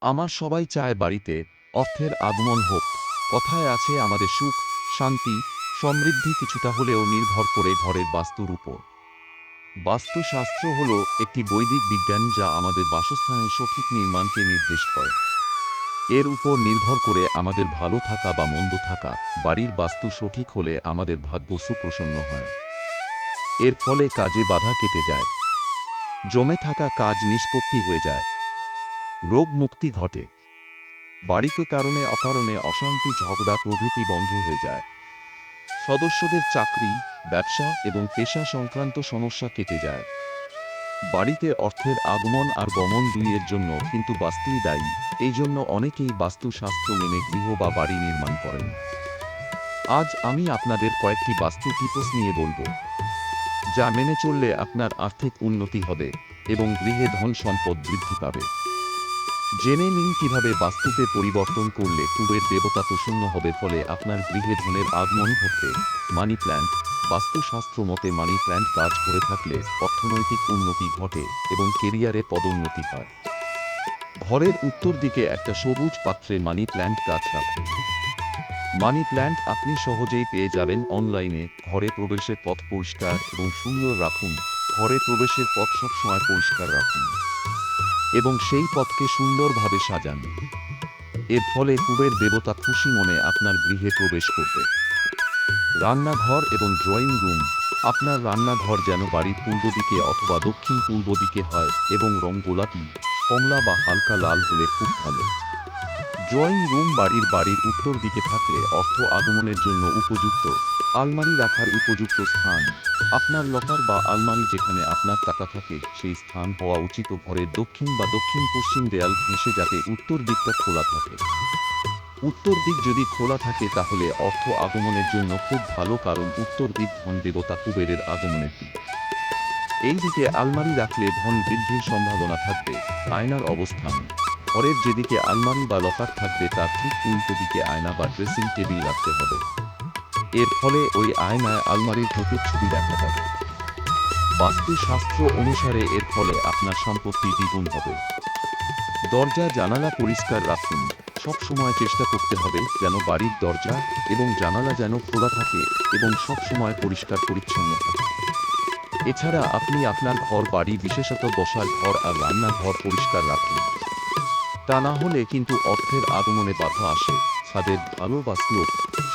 আমার সবাই চায় বাড়িতে অর্থের আগমন হোক। কথায় আছে আমাদের সুখ, শান্তি, সমৃদ্ধি কিছুটা হলেও নির্ভর করে ঘরের বাস্তুর উপর। বাস্তুশাস্ত্র হল একটি বৈদিক বিজ্ঞান যা আমাদের বাসস্থানের সঠিক নির্মাণকে নির্দেশ করে। এর উপর নির্ভর করে আমাদের ভালো থাকা বা মন্দ থাকা। বাড়ির বাস্তু সঠিক হলে আমাদের ভাগ্য সুপ্রসন্ন হয়। এর ফলে কাজে বাধা কেটে যায়, জমে থাকা কাজ নিষ্পত্তি হয়ে যায়, রোগ মুক্তি ঘটে। বাড়িতে কারণে অকারণে অশান্তি, ঝগড়া প্রভৃতি বন্ধ হয়ে যায়। সদস্যদের চাকরি, ব্যবসা এবং পেশা সংক্রান্ত সমস্যা কেটে যায়। বাড়িতে অর্থের আগমন আর গমন দুইয়ের জন্য কিন্তু বাস্তুই দায়ী। এই জন্য অনেকেই বাস্তুশাস্ত্র মেনে গৃহ বা বাড়ি নির্মাণ করেন। আজ আমি আপনাদের কয়েকটি বাস্তু টিপস নিয়ে বলবো, যা মেনে চললে আপনার আর্থিক উন্নতি হবে এবং গৃহে ধন সম্পদ বৃদ্ধি পাবে। জেনে নিন কিভাবে বাস্তুতে পরিবর্তন করলে কুবের দেবতা প্রসন্ন হবে, ফলে আপনার গৃহে ধনের আগমন ঘটবে। Money plant. বাস্তুশাস্ত্র মতে মানি প্ল্যান্ট কাজ করে থাকলে অর্থনৈতিক উন্নতি ঘটে এবং কেরিয়ারে পদোন্নতি হয়। ঘরের উত্তর দিকে একটা সবুজ পাত্রে মানি প্ল্যান্ট গাছ রাখুন। মানি প্ল্যান্ট আপনি সহজেই পেয়ে যাবেন অনলাইনে। ঘরে প্রবেশের পথ পরিষ্কার এবং সুন্দর রাখুন। ঘরে প্রবেশের পথ সবসময় পরিষ্কার রাখুন এবং সেই পথকে সুন্দরভাবে সাজান। এর ফলে কুবের দেবতা খুশি মনে আপনার গৃহে প্রবেশ করবে। রান্নাঘর এবং ড্রয়িং রুম। আপনার রান্নাঘর যেন বাড়ির পূর্ব দিকে অথবা দক্ষিণ পূর্ব দিকে হয় এবং রং গোলাপি, কমলা বা হালকা লাল হলে খুব ভালো। ড্রয়িং রুম বাড়ির উত্তর দিকে থাকলে অর্থ আগমনের জন্য উপযুক্ত। আলমারি রাখার উপযুক্ত স্থান। আপনার লকার বা আলমারি যেখানে আপনার টাকা থাকে সেই স্থান হওয়া উচিত ঘরের দক্ষিণ বা দক্ষিণ পশ্চিম দেয়াল ঘেঁষে, যাতে উত্তর দিকটা খোলা থাকে। উত্তর দিক যদি খোলা থাকে তাহলে অর্থ আগমনের জন্য খুব ভালো, কারণ উত্তর দিক ধন দেবতা কুবেরের আগমনের দিক। এই দিকে আলমারি রাখলে ধন বৃদ্ধির সম্ভাবনা থাকবে। আয়নার অবস্থান। ঘরের যেদিকে আলমারি বা লকার থাকবে তার ঠিক উল্টো দিকে আয়না বা ড্রেসিং টেবিল রাখতে হবে। এর ফলে ওই আয়নায় আলমারির ভেতর ছবি দেখা যাবে। বাস্তুশাস্ত্র অনুসারে এর ফলে আপনার সম্পত্তি দ্বিগুণ হবে। দরজা জানালা পরিষ্কার রাখুন। সব সময় চেষ্টা করতে হবে যেন বাড়ির দরজা এবং জানালা যেন খোলা থাকে এবং সব সময় পরিষ্কার পরিচ্ছন্ন থাকে। এছাড়া আপনি আপনার ঘর বাড়ি, বিশেষত বসার ঘর আর রান্নাঘর পরিষ্কার রাখুন। তা না হলে কিন্তু অর্থের আগমনে বাধা আসে। ছাদের ভালো বাস্তু।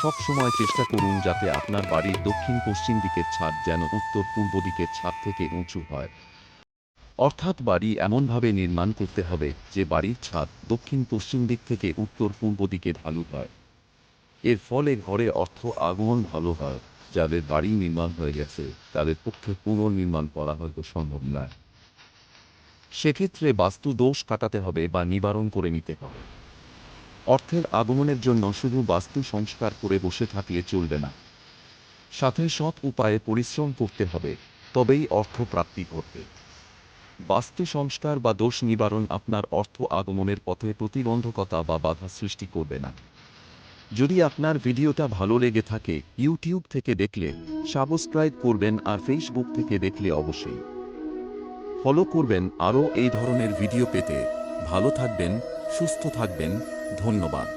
সব সময় চেষ্টা করুন যাতে আপনার বাড়ির দক্ষিণ পশ্চিম দিকের ছাদ যেন উত্তর পূর্ব দিকের ছাদ থেকে উঁচু হয়। অর্থাৎ বাড়ি এমনভাবে নির্মাণ করতে হবে যে বাড়ির ছাদ দক্ষিণ পশ্চিম দিক থেকে উত্তর পূর্ব দিকে ঢালু হয়। এর ফলে ঘরে অর্থ আগমন ভালো হয়। যাদের বাড়ি নির্মাণ হয়ে গেছে তাদের পক্ষে পুনর্নির্মাণ করা হয়তো সম্ভব নয়। সেক্ষেত্রে বাস্তু দোষ কাটাতে হবে বা নিবারণ করে নিতে হবে। অর্থের আগমনের জন্য শুধু বাস্তু সংস্কার করে বসে থাকলে চলবে না, সাথে সৎ উপায়ে পরিশ্রম করতে হবে, তবেই অর্থ প্রাপ্তি ঘটবে। বাস্তু সংস্কার বা দোষ নিবারণ আপনার অর্থ আগমনের পথে প্রতিবন্ধকতা বা বাধা সৃষ্টি করবে না। যদি আপনার ভিডিওটা ভালো লেগে থাকে, ইউটিউব থেকে দেখলে সাবস্ক্রাইব করবেন আর ফেসবুক থেকে দেখলে অবশ্যই ফলো করবেন আরও এই ধরনের ভিডিও পেতে। ভালো থাকবেন, সুস্থ থাকবেন। ধন্যবাদ।